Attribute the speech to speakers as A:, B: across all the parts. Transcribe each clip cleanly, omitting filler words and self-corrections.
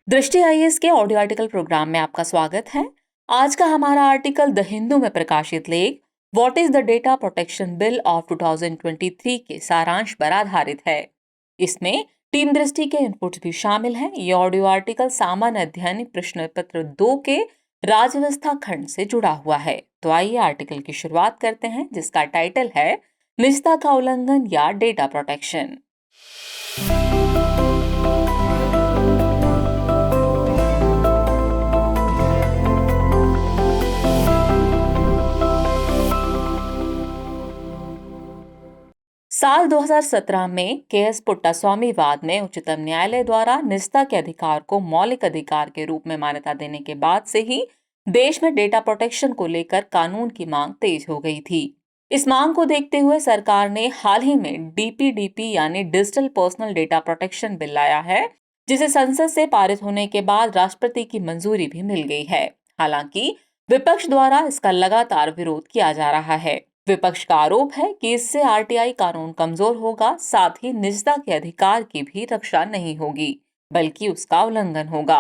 A: दृष्टि आईएएस के audio article programme में आपका स्वागत है। आज का हमारा आर्टिकल द हिंदू में प्रकाशित लेख what is the data protection bill of 2023 के सारांश पर आधारित है। इसमें टीम दृष्टि के इनपुट्स भी शामिल हैं। ये ऑडियो आर्टिकल सामान्य अध्ययन प्रश्न पत्र 2 के राज्यव्यवस्था खंड से जुड़ा हुआ है। तो आइए आर्टिकल की शुरुआत करते हैं, जिसका टाइटल है निजता का उल्लंघन या डेटा प्रोटेक्शन। साल 2017 में के.एस. पुट्टास्वामी वाद में उच्चतम न्यायालय द्वारा निजता के अधिकार को मौलिक अधिकार के रूप में मान्यता देने के बाद से ही देश में डेटा प्रोटेक्शन को लेकर कानून की मांग तेज हो गई थी। इस मांग को देखते हुए सरकार ने हाल ही में डीपीडीपी यानी digital personal data protection bill लाया है, जिसे संसद से पारित होने के बाद राष्ट्रपति की मंजूरी भी मिल गई है। हालांकि विपक्ष द्वारा इसका लगातार विरोध किया जा रहा है। विपक्ष का आरोप है कि इससे आरटीआई कानून कमजोर होगा, साथ ही निजता के अधिकार की भी रक्षा नहीं होगी, बल्कि उसका उल्लंघन होगा।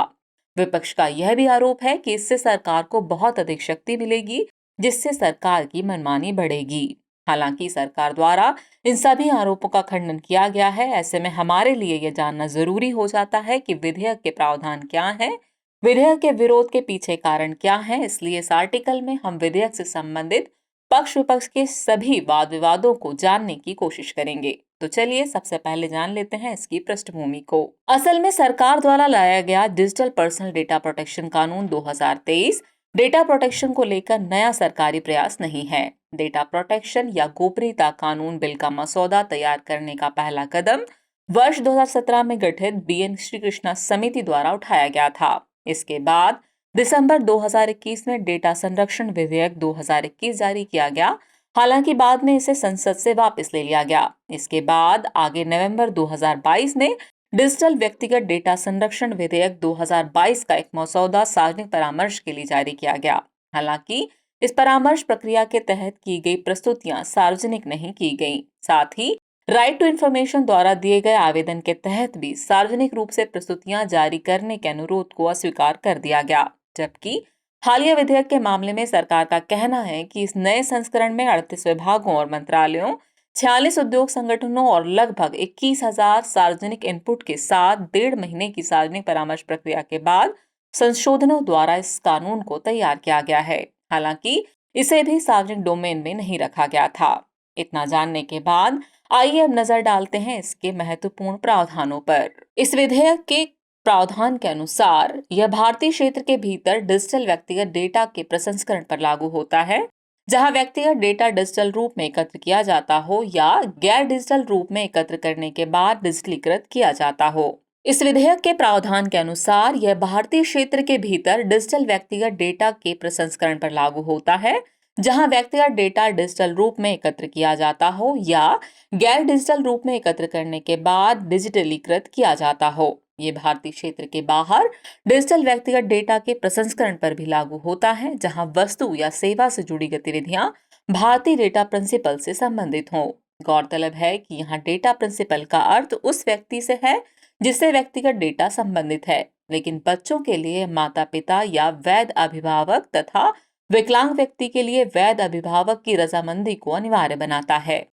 A: विपक्ष का यह भी आरोप है कि इससे सरकार को बहुत अधिक शक्ति मिलेगी, जिससे सरकार की मनमानी बढ़ेगी। हालांकि सरकार द्वारा इन सभी आरोपों का खंडन किया गया है। ऐसे में हमारे लिए यह जानना जरूरी हो जाता है कि विधेयक के प्रावधान क्या है, विधेयक के विरोध के पीछे कारण क्या है। इसलिए इस आर्टिकल में हम विधेयक से संबंधित पक्ष विपक्ष के सभी वाद विवादों को जानने की कोशिश करेंगे। तो चलिए सबसे पहले जान लेते हैं इसकी पृष्ठभूमि को। असल में सरकार द्वारा लाया गया डिजिटल पर्सनल डेटा प्रोटेक्शन कानून 2023 डेटा प्रोटेक्शन को लेकर नया सरकारी प्रयास नहीं है। डेटा प्रोटेक्शन या गोपनीयता कानून बिल का मसौदा तैयार करने का पहला कदम वर्ष 2017 में गठित बीएन श्रीकृष्णा समिति द्वारा उठाया गया था। इसके बाद दिसंबर 2021 में डेटा संरक्षण विधेयक 2021 जारी किया गया। हालांकि बाद में इसे संसद से वापस ले लिया गया। इसके बाद आगे नवंबर 2022 में डिजिटल व्यक्तिगत डेटा संरक्षण विधेयक 2022 का एक मसौदा सार्वजनिक परामर्श के लिए जारी किया गया। हालांकि इस परामर्श प्रक्रिया के तहत की गई प्रस्तुतियां सार्वजनिक नहीं की गई। साथ ही राइट टू इंफॉर्मेशन द्वारा दिए गए आवेदन के तहत भी सार्वजनिक रूप से प्रस्तुतियां जारी करने के अनुरोध को अस्वीकार कर दिया गया। जबकि हालिया विधेयक के मामले में सरकार का कहना है कि इस नए संस्करण में 38 विभागों और मंत्रालयों, 46 उद्योग संगठनों और लगभग 21,000 सार्वजनिक इनपुट के साथ 1.5 महीने की सार्वजनिक परामर्श प्रक्रिया के बाद संशोधनों द्वारा इस कानून को तैयार किया गया है। हालांकि इसे भी सार्वजनिक डोमेन में नहीं रखा गया था। इतना जानने के बाद आइए अब नजर डालते हैं इसके महत्वपूर्ण प्रावधानों पर। इस विधेयक के प्रावधान के अनुसार यह भारतीय क्षेत्र के भीतर डिजिटल व्यक्तिगत डेटा के प्रसंस्करण पर लागू होता है, जहां व्यक्तिगत डेटा डिजिटल रूप में एकत्र किया जाता हो या गैर डिजिटल रूप में एकत्र करने के बाद डिजिटलीकृत किया जाता हो। इस विधेयक के प्रावधान के अनुसार यह भारतीय क्षेत्र के भीतर डिजिटल व्यक्तिगत डेटा के प्रसंस्करण पर लागू होता है, जहां व्यक्तिगत डेटा डिजिटल रूप में एकत्र किया जाता हो या गैर डिजिटल रूप में एकत्र करने के बाद डिजिटलीकृत किया जाता हो। ये भारतीय क्षेत्र के बाहर डिजिटल व्यक्तिगत डेटा के प्रसंस्करण पर भी लागू होता है, जहां वस्तु या सेवा से जुड़ी गतिविधियां भारतीय डेटा प्रिंसिपल से संबंधित हों। गौरतलब है कि यहाँ डेटा प्रिंसिपल का अर्थ उस व्यक्ति से है जिससे व्यक्तिगत डेटा संबंधित है, लेकिन बच्चों के लिए माता पिता या वैध अभिभावक तथा विकलांग व्यक्ति के लिए वैध अभिभावक की रजामंदी को अनिवार्य बनाता है।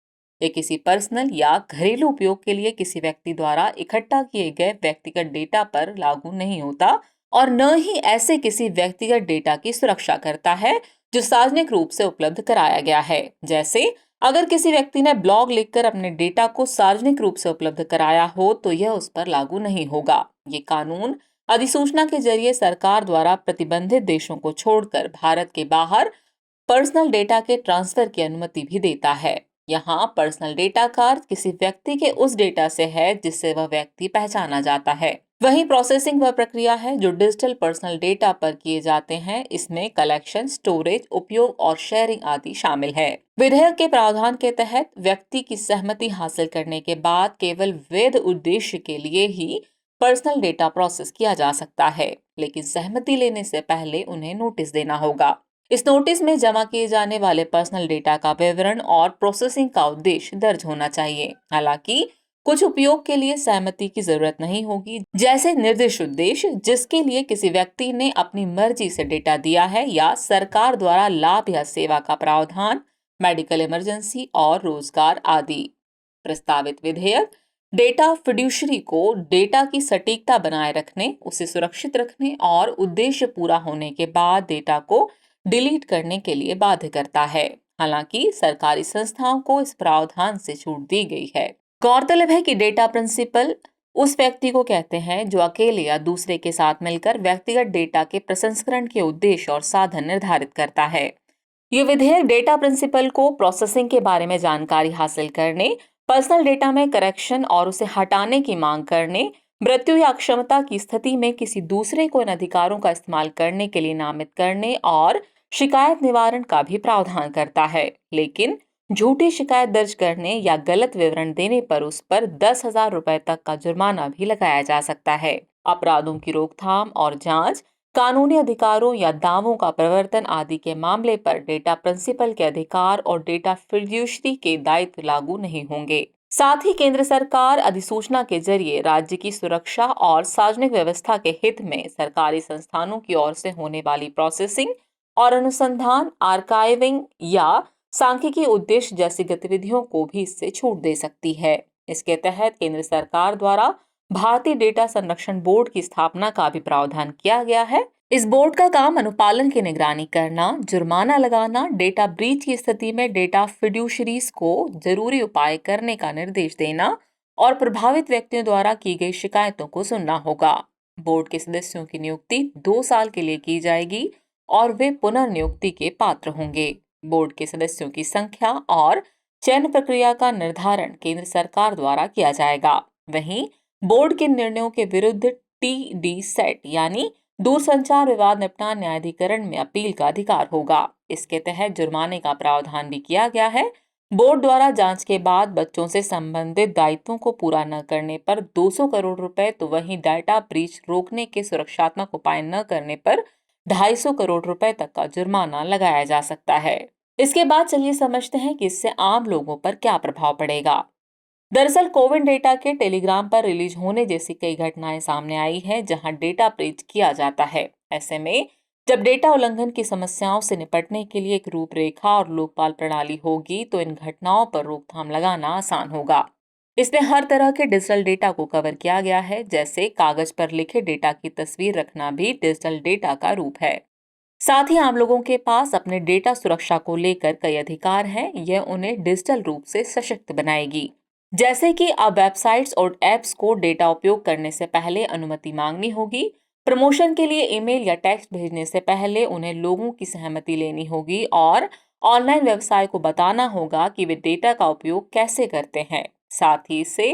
A: ये किसी पर्सनल या घरेलू उपयोग के लिए किसी व्यक्ति द्वारा इकट्ठा किए गए व्यक्तिगत डेटा पर लागू नहीं होता और न ही ऐसे किसी व्यक्तिगत डेटा की सुरक्षा करता है जो सार्वजनिक रूप से उपलब्ध कराया गया है। जैसे अगर किसी व्यक्ति ने ब्लॉग लिखकर अपने डेटा को सार्वजनिक रूप से उपलब्ध कराया हो तो यह उस पर लागू नहीं होगा। ये कानून अधिसूचना के जरिए सरकार द्वारा प्रतिबंधित देशों को छोड़कर भारत के बाहर पर्सनल डेटा के ट्रांसफर की अनुमति भी देता है। यहाँ पर्सनल डेटा का अर्थ किसी व्यक्ति के उस डेटा से है जिससे वह व्यक्ति पहचाना जाता है। वही प्रोसेसिंग वह प्रक्रिया है जो डिजिटल पर्सनल डेटा पर किए जाते हैं। इसमें कलेक्शन, स्टोरेज, उपयोग और शेयरिंग आदि शामिल है। विधेयक के प्रावधान के तहत व्यक्ति की सहमति हासिल करने के बाद केवल वैध उद्देश्य के लिए ही पर्सनल डेटा प्रोसेस किया जा सकता है, लेकिन सहमति लेने से पहले उन्हें नोटिस देना होगा। इस नोटिस में जमा किए जाने वाले पर्सनल डेटा का विवरण और प्रोसेसिंग का उद्देश्य दर्ज होना चाहिए। हालांकि कुछ उपयोग के लिए सहमति की जरूरत नहीं होगी, जैसे निर्दिष्ट उद्देश्य जिसके लिए किसी व्यक्ति ने अपनी मर्जी से डेटा दिया है, या सरकार द्वारा लाभ या सेवा का प्रावधान, मेडिकल इमरजेंसी और रोजगार आदि। प्रस्तावित विधेयक डेटा फिड्यूशरी को डेटा की सटीकता बनाए रखने, उसे सुरक्षित रखने और उद्देश्य पूरा होने के बाद डेटा को डिलीट करने के लिए बाध्य करता है। हालांकि सरकारी संस्थाओं को इस प्रावधान से छूट दी गई है। गौरतलब है कि डेटा प्रिंसिपल उस व्यक्ति को कहते हैं जो अकेले या दूसरे के साथ मिलकर व्यक्तिगत डेटा के प्रसंस्करण के उद्देश्य और साधन निर्धारित करता है। ये विधेयक डेटा प्रिंसिपल को प्रोसेसिंग के बारे में जानकारी हासिल करने, पर्सनल डेटा में करेक्शन और उसे हटाने की मांग करने, मृत्यु या अक्षमता की स्थिति में किसी दूसरे को इन अधिकारों का इस्तेमाल करने के लिए नामित करने और शिकायत निवारण का भी प्रावधान करता है। लेकिन झूठी शिकायत दर्ज करने या गलत विवरण देने पर उस पर 10,000 रुपए तक का जुर्माना भी लगाया जा सकता है। अपराधों की रोकथाम और जांच, कानूनी अधिकारों या दावों का प्रवर्तन आदि के मामले पर डेटा प्रिंसिपल के अधिकार और डेटा फिड्यूशरी के दायित्व लागू नहीं होंगे। साथ ही केंद्र सरकार अधिसूचना के जरिए राज्य की सुरक्षा और सार्वजनिक व्यवस्था के हित में सरकारी संस्थानों की ओर से होने वाली प्रोसेसिंग और अनुसंधान, आर्काइविंग या सांख्यिकी उद्देश्य जैसी गतिविधियों को भी इससे छूट दे सकती है। इसके तहत केंद्र सरकार द्वारा भारतीय डेटा संरक्षण बोर्ड की स्थापना का भी प्रावधान किया गया है। इस बोर्ड का काम अनुपालन की निगरानी करना, जुर्माना लगाना, डेटा ब्रीच की स्थिति में डेटा फिड्यूशरीज को जरूरी उपाय करने का निर्देश देना और प्रभावित व्यक्तियों द्वारा की गई शिकायतों को सुनना होगा। बोर्ड के सदस्यों की नियुक्ति 2 साल के लिए की जाएगी और वे पुनर्नियुक्ति के पात्र होंगे। बोर्ड के सदस्यों की संख्या और चयन प्रक्रिया का निर्धारण केंद्र सरकार द्वारा किया जाएगा। वहीं बोर्ड के निर्णयों के विरुद्ध TDSAT यानी दूरसंचार विवाद निपटान न्यायाधिकरण में अपील का अधिकार होगा। इसके तहत जुर्माने का प्रावधान भी किया गया है। बोर्ड द्वारा जांच के बाद बच्चों से संबंधित दायित्वों को पूरा न करने पर 200 करोड़ रुपए, तो वहीं डाटा ब्रीच रोकने के सुरक्षात्मक उपाय न करने पर 250 करोड़ रुपए तक का जुर्माना लगाया जा सकता है। इसके बाद चलिए समझते हैं कि इससे आम लोगों पर क्या प्रभाव पड़ेगा। दरअसल कोविन डेटा के टेलीग्राम पर रिलीज होने जैसी कई घटनाएं सामने आई हैं जहां डेटा ब्रीच किया जाता है। ऐसे में जब डेटा उल्लंघन की समस्याओं से निपटने के लिए एक रूपरेखा और लोकपाल प्रणाली होगी तो इन घटनाओं पर रोकथाम लगाना आसान होगा। इसमें हर तरह के डिजिटल डेटा को कवर किया गया है, जैसे कागज पर लिखे डेटा की तस्वीर रखना भी डिजिटल डेटा का रूप है। साथ ही आम लोगों के पास अपने डेटा सुरक्षा को लेकर कई अधिकार हैं। यह उन्हें डिजिटल रूप से सशक्त बनाएगी, जैसे कि अब वेबसाइट्स और ऐप्स को डेटा उपयोग करने से पहले अनुमति मांगनी होगी। प्रमोशन के लिए ईमेल या टेक्स्ट भेजने से पहले उन्हें लोगों की सहमति लेनी होगी और ऑनलाइन व्यवसाय को बताना होगा कि वे डेटा का उपयोग कैसे करते हैं। साथ ही इससे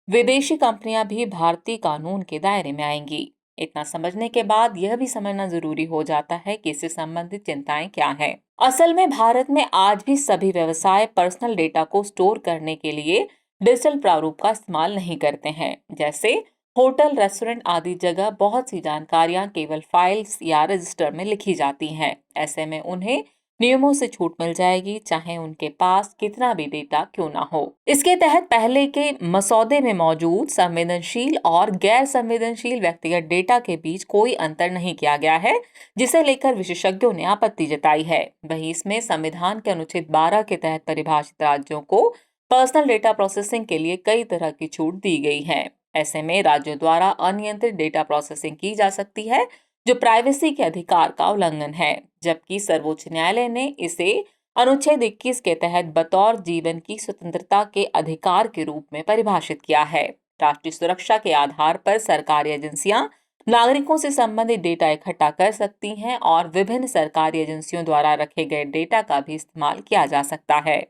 A: विदेशी कंपनियां भी भारतीय कानून के दायरे में आएंगी। इतना समझने के बाद यह भी समझना जरूरी हो जाता है कि इससे संबंधित चिंताएं क्या हैं। असल में भारत में आज भी सभी व्यवसाय पर्सनल डेटा को स्टोर करने के लिए डिजिटल प्रारूप का इस्तेमाल नहीं करते हैं। जैसे होटल, रेस्टोरेंट आदि जगह बहुत सी जानकारियां केवल फाइल्स या रजिस्टर में लिखी जाती हैं। ऐसे में उन्हें नियमों से छूट मिल जाएगी, चाहे उनके पास कितना भी डेटा क्यों ना हो। इसके तहत पहले के मसौदे में मौजूद संवेदनशील और गैर संवेदनशील व्यक्तिगत डेटा के बीच कोई अंतर नहीं किया गया है, जिसे लेकर विशेषज्ञों ने आपत्ति जताई है। वहीं इसमें संविधान के अनुच्छेद 12 के तहत परिभाषित राज्यों को पर्सनल डेटा प्रोसेसिंग के लिए कई तरह की छूट दी गई है। ऐसे में राज्यों द्वारा अनियंत्रित डेटा प्रोसेसिंग की जा सकती है, जो प्राइवेसी के अधिकार का उल्लंघन है, जबकि सर्वोच्च न्यायालय ने इसे अनुच्छेद 21 के तहत बतौर जीवन की स्वतंत्रता के अधिकार के रूप में परिभाषित किया है। राष्ट्रीय सुरक्षा के आधार पर सरकारी एजेंसियां नागरिकों से संबंधित डेटा इकट्ठा कर सकती हैं और विभिन्न सरकारी एजेंसियों द्वारा रखे गए डेटा का भी इस्तेमाल किया जा सकता है।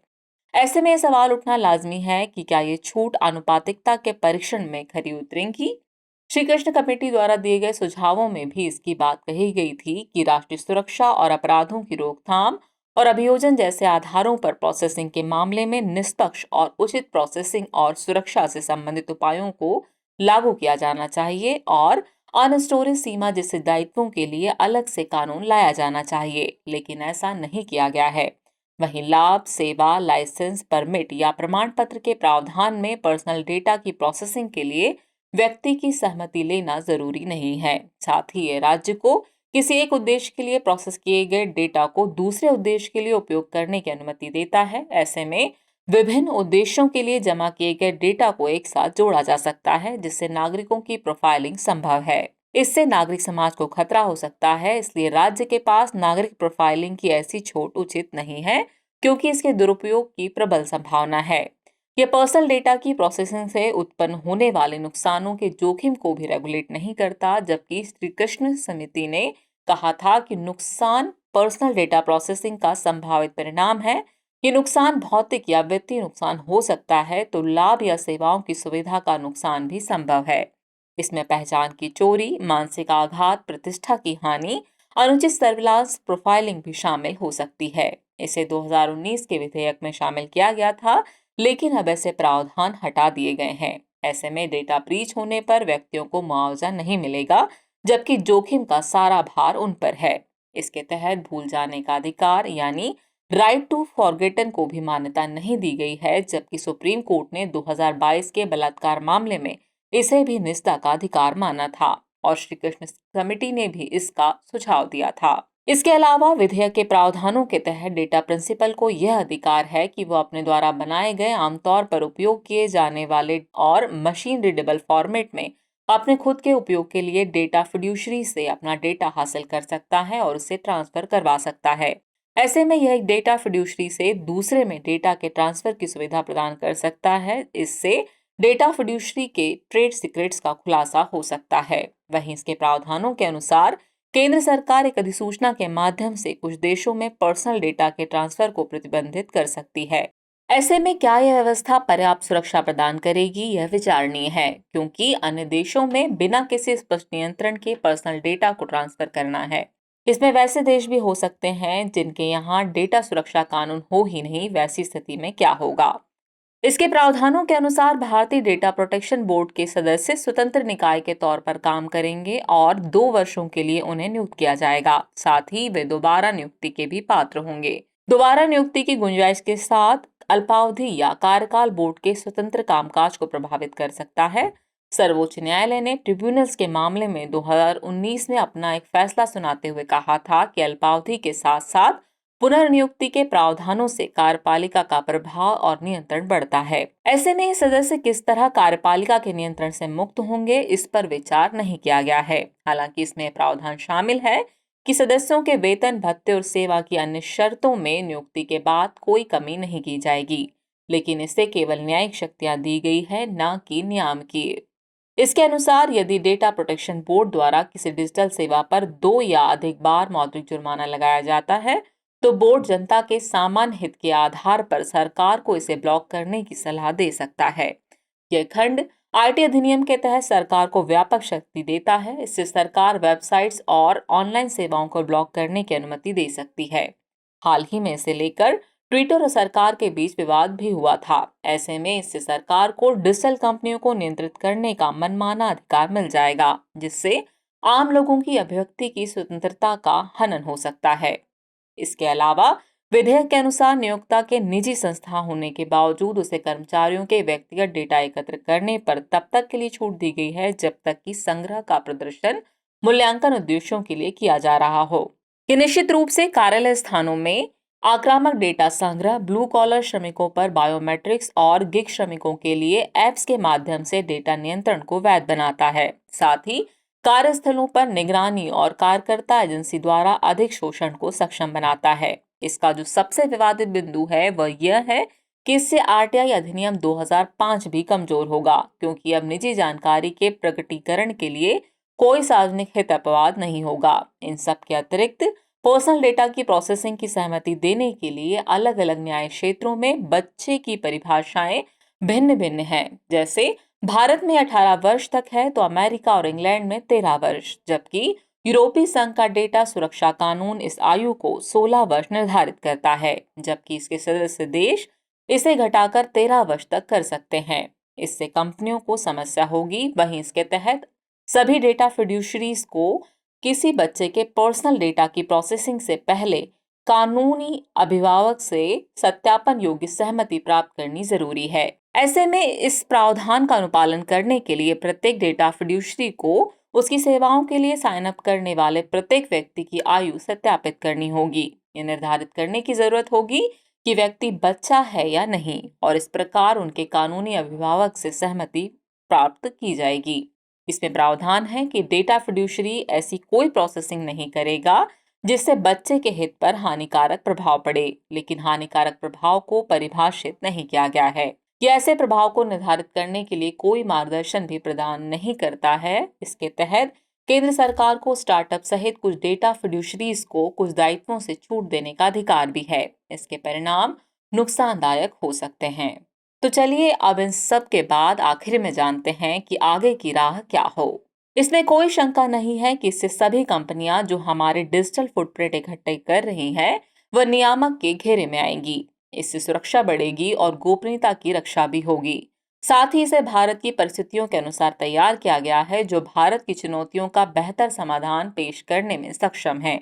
A: ऐसे में सवाल उठना लाजमी है कि क्या ये छूट आनुपातिकता के परीक्षण में खरी उतरेंगी। श्री कृष्ण कमेटी द्वारा दिए गए सुझावों में भी इसकी बात कही गई थी कि राष्ट्रीय सुरक्षा और अपराधों की रोकथाम और अभियोजन जैसे आधारों पर प्रोसेसिंग के मामले में निष्पक्ष और उचित प्रोसेसिंग और सुरक्षा से संबंधित उपायों को लागू किया जाना चाहिए और अनस्टोरेज सीमा जैसे दायित्वों के लिए अलग से कानून लाया जाना चाहिए, लेकिन ऐसा नहीं किया गया है। वहीं लाभ, सेवा, लाइसेंस, परमिट या प्रमाण पत्र के प्रावधान में पर्सनल डेटा की प्रोसेसिंग के लिए व्यक्ति की सहमति लेना जरूरी नहीं है। साथ ही ये राज्य को किसी एक उद्देश्य के लिए प्रोसेस किए गए डेटा को दूसरे उद्देश्य के लिए उपयोग करने की अनुमति देता है। ऐसे में विभिन्न उद्देश्यों के लिए जमा किए गए डेटा को एक साथ जोड़ा जा सकता है, जिससे नागरिकों की प्रोफाइलिंग संभव है। इससे नागरिक समाज को खतरा हो सकता है, इसलिए राज्य के पास नागरिक प्रोफाइलिंग की ऐसी छूट उचित नहीं है, क्योंकि इसके दुरुपयोग की प्रबल संभावना है। यह पर्सनल डेटा की प्रोसेसिंग से उत्पन्न होने वाले नुकसानों के जोखिम को भी रेगुलेट नहीं करता, जबकि श्री कृष्ण समिति ने कहा था कि नुकसान पर्सनल डेटा प्रोसेसिंग का संभावित परिणाम है। ये नुकसान भौतिक या वित्तीय नुकसान हो सकता है, तो लाभ या सेवाओं की सुविधा का नुकसान भी संभव है। इसमें पहचान की चोरी, मानसिक आघात, प्रतिष्ठा की हानि, अनुचित सर्विलांस, प्रोफाइलिंग भी शामिल हो सकती है। इसे 2019 के विधेयक में शामिल किया गया था, लेकिन अब ऐसे प्रावधान हटा दिए गए हैं। ऐसे में डेटा ब्रीच होने पर व्यक्तियों को मुआवजा नहीं मिलेगा, जबकि जोखिम का सारा भार उन पर है। इसके तहत भूल जाने का अधिकार यानी राइट टू फॉरगेटन को भी मान्यता नहीं दी गई है, जबकि सुप्रीम कोर्ट ने 2022 के बलात्कार मामले में इसे भी निजता का अधिकार माना था और श्री कृष्ण कमेटी ने भी इसका सुझाव दिया था। इसके अलावा विधेयक के प्रावधानों के तहत डेटा प्रिंसिपल को यह अधिकार है कि वो अपने द्वारा बनाए गए, आमतौर पर उपयोग किए जाने वाले और मशीन रीडेबल फॉर्मेट में अपने खुद के उपयोग के लिए डेटा फिड्यूशरी से अपना डेटा हासिल कर सकता है और उसे ट्रांसफर करवा सकता है। ऐसे में यह एक डेटा फिड्यूशरी से दूसरे में डेटा के ट्रांसफर की सुविधा प्रदान कर सकता है। इससे डेटा फिड्यूशरी के ट्रेड सीक्रेट्स का खुलासा हो सकता है। वहीं इसके प्रावधानों के अनुसार केंद्र सरकार एक अधिसूचना के माध्यम से कुछ देशों में पर्सनल डेटा के ट्रांसफर को प्रतिबंधित कर सकती है। ऐसे में क्या यह व्यवस्था पर्याप्त सुरक्षा प्रदान करेगी, यह विचारणीय है, क्योंकि अन्य देशों में बिना किसी स्पष्ट नियंत्रण के पर्सनल डेटा को ट्रांसफर करना है। इसमें वैसे देश भी हो सकते हैं जिनके यहाँ डेटा सुरक्षा कानून हो ही नहीं। वैसी स्थिति में क्या होगा? इसके प्रावधानों के अनुसार भारतीय डेटा प्रोटेक्शन बोर्ड के सदस्य स्वतंत्र निकाय के तौर पर काम करेंगे और 2 वर्षों के लिए उन्हें नियुक्त किया जाएगा। साथ ही वे दोबारा नियुक्ति के भी पात्र होंगे। दोबारा नियुक्ति की गुंजाइश के साथ अल्पावधि या कार्यकाल बोर्ड के स्वतंत्र कामकाज को प्रभावित कर सकता है। सर्वोच्च न्यायालय ने ट्रिब्यूनल्स के मामले में 2019 में अपना एक फैसला सुनाते हुए कहा था कि अल्पावधि के साथ साथ पुनर्नियुक्ति के प्रावधानों से कार्यपालिका का प्रभाव और नियंत्रण बढ़ता है। ऐसे में सदस्य किस तरह कार्यपालिका के नियंत्रण से मुक्त होंगे, इस पर विचार नहीं किया गया है। हालांकि इसमें प्रावधान शामिल है कि सदस्यों के वेतन, भत्ते और सेवा की अन्य शर्तों में नियुक्ति के बाद कोई कमी नहीं की जाएगी, लेकिन इसे केवल न्यायिक शक्तियां दी गई है, न कि नियामकीय। इसके अनुसार यदि डेटा प्रोटेक्शन बोर्ड द्वारा किसी डिजिटल सेवा पर 2 या अधिक बार मौद्रिक जुर्माना लगाया जाता है, तो बोर्ड जनता के सामान्य हित के आधार पर सरकार को इसे ब्लॉक करने की सलाह दे सकता है। यह खंड आईटी अधिनियम के तहत सरकार को व्यापक शक्ति देता है। इससे सरकार वेबसाइट्स और ऑनलाइन सेवाओं को ब्लॉक करने की अनुमति दे सकती है। हाल ही में इसे लेकर ट्विटर और सरकार के बीच विवाद भी हुआ था। ऐसे में इससे सरकार को डिजिटल कंपनियों को नियंत्रित करने का मनमाना अधिकार मिल जाएगा, जिससे आम लोगों की अभिव्यक्ति की स्वतंत्रता का हनन हो सकता है। इसके अलावा विधेयक के अनुसार नियोक्ता के निजी संस्था होने के बावजूद उसे कर्मचारियों के व्यक्तिगत डेटा एकत्र करने पर तब तक के लिए छूट दी गई है जब तक कि संग्रह का प्रदर्शन मूल्यांकन उद्देश्यों के लिए किया जा रहा हो। कि निश्चित रूप से कार्यालय स्थानों में आक्रामक डेटा संग्रह, ब्लू कॉलर श्रमिकों पर बायोमेट्रिक्स और गिग श्रमिकों के लिए ऐप्स के माध्यम से डेटा नियंत्रण को वैध बनाता है। साथ ही कार्यस्थलों पर निगरानी और कार्यकर्ता एजेंसी द्वारा अधिक शोषण को सक्षम बनाता है। इसका जो सबसे विवादित बिंदु है वह यह है कि इससे आरटीआई अधिनियम 2005 भी कमजोर होगा, क्योंकि अब निजी जानकारी के प्रकटीकरण के लिए कोई सार्वजनिक हित अपवाद नहीं होगा। इन सब के अतिरिक्त पर्सनल डेटा की प्रोसेसिंग की सहमति देने के लिए अलग अलग न्याय क्षेत्रों में बच्चे की परिभाषाएं भिन्न भिन्न हैं। जैसे भारत में 18 वर्ष तक है तो अमेरिका और इंग्लैंड में 13 वर्ष, जबकि यूरोपीय संघ का डेटा सुरक्षा कानून इस आयु को 16 वर्ष निर्धारित करता है, जबकि इसके सदस्य देश इसे घटाकर 13 वर्ष तक कर सकते हैं। इससे कंपनियों को समस्या होगी। वहीं इसके तहत सभी डेटा फिड्यूशरीज को किसी बच्चे के पर्सनल डेटा की प्रोसेसिंग से पहले कानूनी अभिभावक से सत्यापन योग्य सहमति प्राप्त करनी जरूरी है। ऐसे में इस प्रावधान का अनुपालन करने के लिए प्रत्येक डेटा फिड्यूशरी को उसकी सेवाओं के लिए साइन अप करने वाले प्रत्येक व्यक्ति की आयु सत्यापित करनी होगी। ये निर्धारित करने की जरूरत होगी कि व्यक्ति बच्चा है या नहीं, और इस प्रकार उनके कानूनी अभिभावक से सहमति प्राप्त की जाएगी। इसमें प्रावधान है कि डेटा फिड्यूशरी ऐसी कोई प्रोसेसिंग नहीं करेगा जिससे बच्चे के हित पर हानिकारक प्रभाव पड़े, लेकिन हानिकारक प्रभाव को परिभाषित नहीं किया गया है। यह ऐसे प्रभाव को निर्धारित करने के लिए कोई मार्गदर्शन भी प्रदान नहीं करता है। इसके तहत केंद्र सरकार को स्टार्टअप सहित कुछ डेटा फिड्यूशरीज को कुछ दायित्वों से छूट देने का अधिकार भी है। इसके परिणाम नुकसानदायक हो सकते हैं। तो चलिए अब इन सब के बाद आखिर में जानते हैं कि आगे की राह क्या हो। इसमें कोई शंका नहीं है कि इससे सभी कंपनियां जो हमारे डिजिटल फुटप्रिंट इकट्ठे कर रही हैं, वह नियामक के घेरे में आएंगी। इससे सुरक्षा बढ़ेगी और गोपनीयता की रक्षा भी होगी। साथ ही इसे भारत की परिस्थितियों के अनुसार तैयार किया गया है, जो भारत की चुनौतियों का बेहतर समाधान पेश करने में सक्षम है।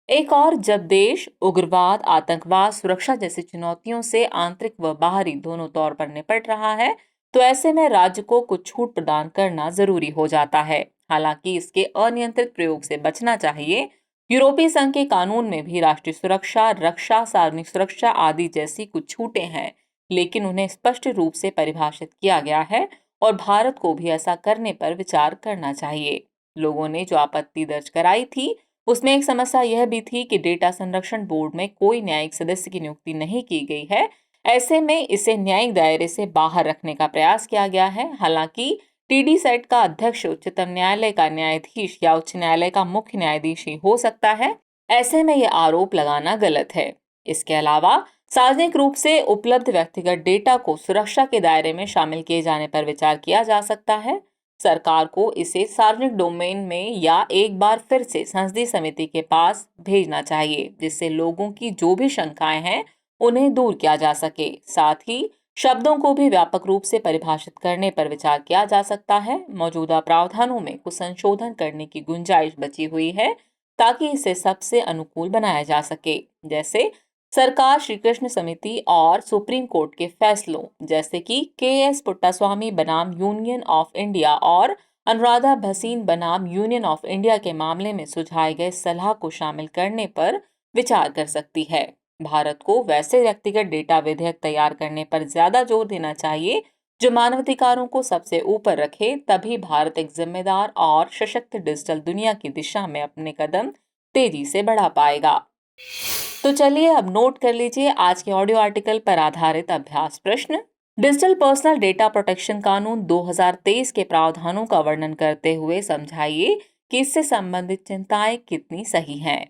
A: एक और, जब देश उग्रवाद, आतंकवाद, सुरक्षा जैसी चुनौतियों से आंतरिक व बाहरी दोनों तौर पर निपट रहा है, तो ऐसे में राज्य को कुछ छूट प्रदान करना जरूरी हो जाता है। हालांकि इसके अनियंत्रित प्रयोग से बचना चाहिए। यूरोपीय संघ के कानून में भी राष्ट्रीय सुरक्षा, रक्षा, सार्वजनिक सुरक्षा आदि जैसी कुछ छूटें हैं, लेकिन उन्हें स्पष्ट रूप से परिभाषित किया गया है और भारत को भी ऐसा करने पर विचार करना चाहिए। लोगों ने जो आपत्ति दर्ज कराई थी, उसमें एक समस्या यह भी थी कि डेटा संरक्षण बोर्ड में कोई न्यायिक सदस्य की नियुक्ति नहीं की गई है। ऐसे में इसे न्यायिक दायरे से बाहर रखने का प्रयास किया गया है। हालांकि टीडी सेट का अध्यक्ष उच्चतम न्यायालय का न्यायाधीश या उच्च न्यायालय का मुख्य न्यायाधीश ही हो सकता है। ऐसे में यह आरोप लगाना गलत है। इसके अलावा सार्वजनिक रूप से उपलब्ध व्यक्तिगत डेटा को सुरक्षा के दायरे में शामिल किए जाने पर विचार किया जा सकता है। सरकार को इसे सार्वजनिक डोमेन में या एक बार फिर से संसदीय समिति के पास भेजना चाहिए, जिससे लोगों की जो भी शंकाएं हैं उन्हें दूर किया जा सके। साथ ही शब्दों को भी व्यापक रूप से परिभाषित करने पर विचार किया जा सकता है। मौजूदा प्रावधानों में कुछ संशोधन करने की गुंजाइश बची हुई है, ताकि इसे सबसे अनुकूल बनाया जा सके। जैसे सरकार श्री कृष्ण समिति और सुप्रीम कोर्ट के फैसलों, जैसे कि के.एस. पुट्टास्वामी बनाम यूनियन ऑफ इंडिया और अनुराधा भसीन बनाम यूनियन ऑफ इंडिया के मामले में सुझाए गए सलाह को शामिल करने पर विचार कर सकती है। भारत को वैसे व्यक्तिगत डेटा विधेयक तैयार करने पर ज्यादा जोर देना चाहिए जो मानवाधिकारों को सबसे ऊपर रखे, तभी भारत एक जिम्मेदार और सशक्त डिजिटल दुनिया की दिशा में अपने कदम तेजी से बढ़ा पाएगा। तो चलिए अब नोट कर लीजिए आज के ऑडियो आर्टिकल पर आधारित अभ्यास प्रश्न। डिजिटल पर्सनल डेटा प्रोटेक्शन कानून 2023 के प्रावधानों का वर्णन करते हुए समझाइए कि इससे संबंधित चिंताएं कितनी सही हैं।